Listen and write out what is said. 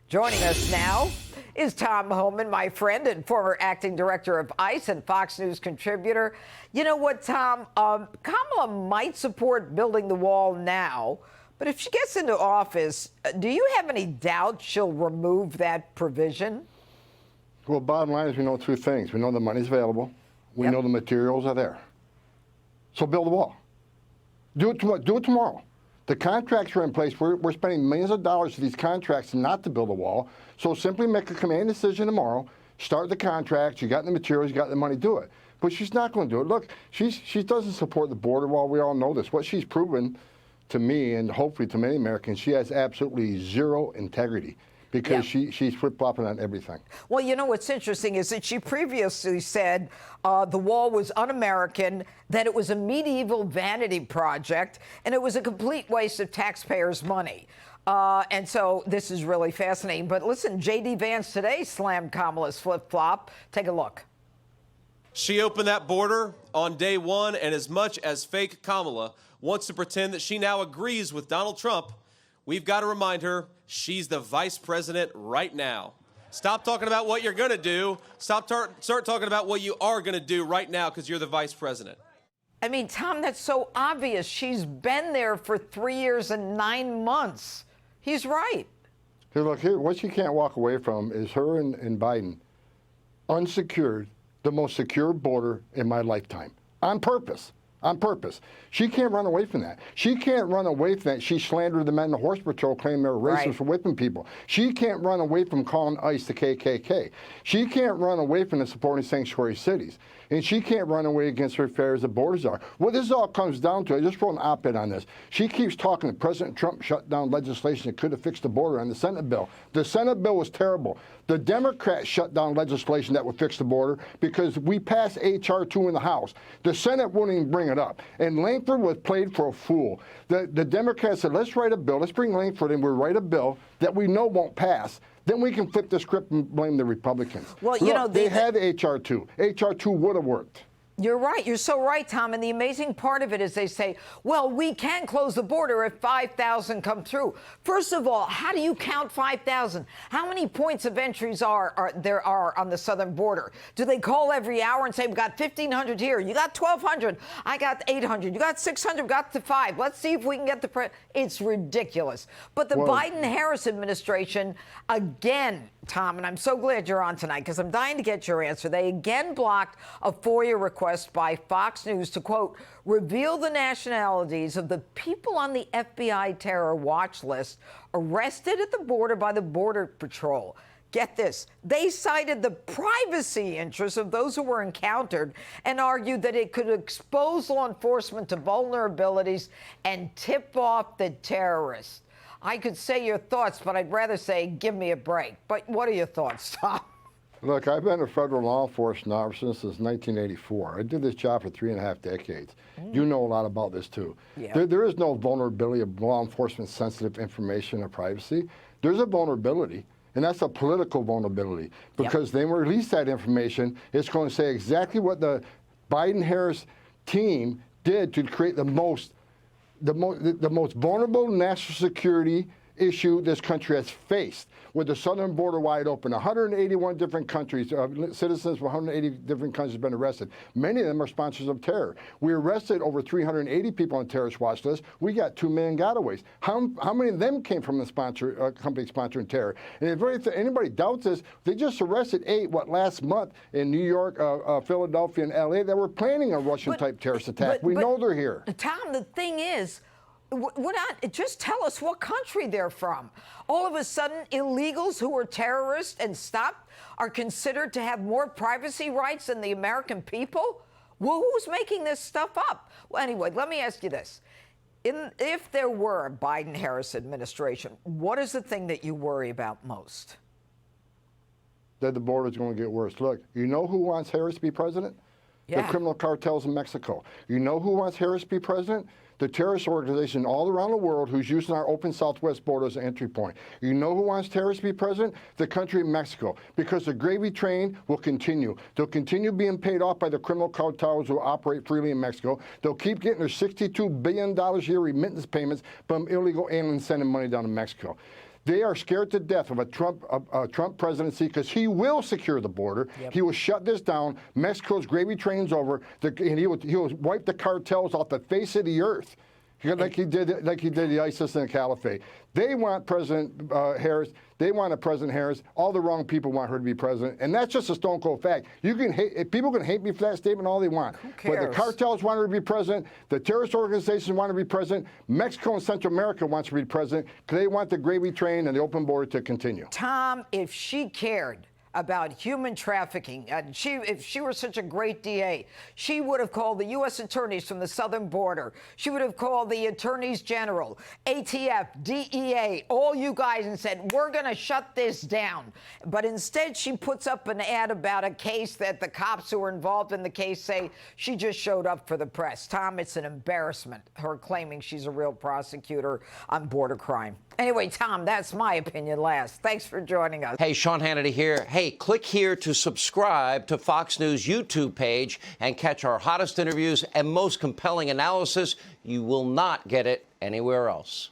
Joining us now is Tom Homan, my friend and former acting director of ICE and Fox News contributor. You know what, Tom? Kamala might support building the wall now, but if she gets into office, do you have any doubt she'll remove that provision? Well, bottom line is we know two things. We know the money's available. We know the materials are there. So build the wall. Do it tomorrow. The contracts are in place. We're spending millions of dollars for these contracts not to build a wall. So simply make a command decision tomorrow, start the contracts, you got the materials, you got the money, do it. But she's not going to do it. Look, she doesn't support the border wall. We all know this. What she's proven to me and hopefully to many Americans, she has absolutely zero integrity. Because she's flip-flopping on everything. Well, you know what's interesting is that she previously said the wall was un-American, that it was a medieval vanity project, and it was a complete waste of taxpayers' money. And so this is really fascinating. But listen, J.D. Vance today slammed Kamala's flip-flop. Take a look. She opened that border on day one, and as much as fake Kamala wants to pretend that she now agrees with Donald Trump, we've got to remind her she's the vice president right now. Stop talking about what you're going to do. Start talking about what you are going to do right now because you're the vice president. I mean, Tom, that's so obvious. She's been there for 3 years and 9 months. He's right. Hey, look, what she can't walk away from is her and Biden unsecured the most secure border in my lifetime. On purpose. On purpose. She can't run away from that. She can't run away from that. She slandered the men in the Horse Patrol, claiming they were racist for whipping people. She can't run away from calling ICE the KKK. She can't run away from the supporting sanctuary cities. And she can't run away against her fair as the borders are. What this all comes down to, I just wrote an op-ed on this. She keeps talking that President Trump shut down legislation that could have fixed the border on the Senate bill. The Senate bill was terrible. The Democrats shut down legislation that would fix the border because we passed H.R. 2 in the House. The Senate wouldn't even bring it up. And Langford was played for a fool. The Democrats said, let's write a bill. Let's bring Langford in. We'll write a bill that we know won't pass. Then we can flip the script and blame the Republicans. Well, you know, they had H.R. 2. H.R. 2 would have worked. You're right. You're so right, Tom. And the amazing part of it is they say, well, we can close the border if 5,000 come through. First of all, how do you count 5,000? How many points of entries there are on the southern border? Do they call every hour and say, we got 1,500 here, you got 1,200, I got 800, you got 600, got to 5. Let's see if we can get the It's ridiculous. But the Biden-Harris administration, again, Tom, and I'm so glad you're on tonight because I'm dying to get your answer. They again blocked a FOIA request by Fox News to, quote, reveal the nationalities of the people on the FBI terror watch list arrested at the border by the Border Patrol. Get this. They cited the privacy interests of those who were encountered and argued that it could expose law enforcement to vulnerabilities and tip off the terrorists. I could say your thoughts, but I'd rather say, give me a break. But what are your thoughts, Tom? Look, I've been a federal law enforcement officer since 1984. I did this job for 3.5 decades. You know a lot about this, too. Yeah. There is no vulnerability of law enforcement sensitive information or privacy. There's a vulnerability, and that's a political vulnerability. Because they release that information, it's going to say exactly what the Biden-Harris team did to create the most vulnerable national security issue this country has faced, with the southern border wide open. 181 different countries, citizens from 180 different countries have been arrested. Many of them are sponsors of terror. We arrested over 380 people on the terrorist watch list. We got 2 million gotaways. How many of them came from the company sponsoring terror? And if anybody doubts this, they just arrested 8, last month in New York, Philadelphia, and L.A. that were planning a Russian-type terrorist attack. We know they're here. Tom, the thing is, just tell us what country they're from. All of a sudden, illegals who are terrorists and stopped are considered to have more privacy rights than the American people? Well, who's making this stuff up? Well, anyway, let me ask you this. If there were a Biden-Harris administration, what is the thing that you worry about most? That the border is going to get worse. Look, you know who wants Harris to be president? The criminal cartels in Mexico. You know who wants Harris to be president? The terrorist organization all around the world who's using our open southwest border as an entry point. You know who wants Harris to be president? The country of Mexico. Because the gravy train will continue. They'll continue being paid off by the criminal cartels who operate freely in Mexico. They'll keep getting their $62 billion a year remittance payments from illegal aliens sending money down to Mexico. They are scared to death of a Trump presidency because he will secure the border. Yep. He will shut this down. Mexico's gravy train's over, and he will wipe the cartels off the face of the earth. Like he did the ISIS and the Caliphate. They want President Harris. They want President Harris. All the wrong people want her to be president, and that's just a stone cold fact. You can hate people can hate me for that statement all they want. Who cares? But the cartels want her to be president. The terrorist organizations want her to be president. Mexico and Central America wants her to be president because they want the gravy train and the open border to continue. Tom, if she cared about human trafficking, and if she were such a great DA, she would have called the U.S. attorneys from the southern border. She would have called the attorneys general, ATF, DEA, all you guys, and said, we're going to shut this down. But instead, she puts up an ad about a case that the cops who were involved in the case say she just showed up for the press. Tom, it's an embarrassment, her claiming she's a real prosecutor on border crime. Anyway, Tom, that's my opinion last. Thanks for joining us. Hey, Sean Hannity here. Hey, click here to subscribe to Fox News YouTube page and catch our hottest interviews and most compelling analysis. You will not get it anywhere else.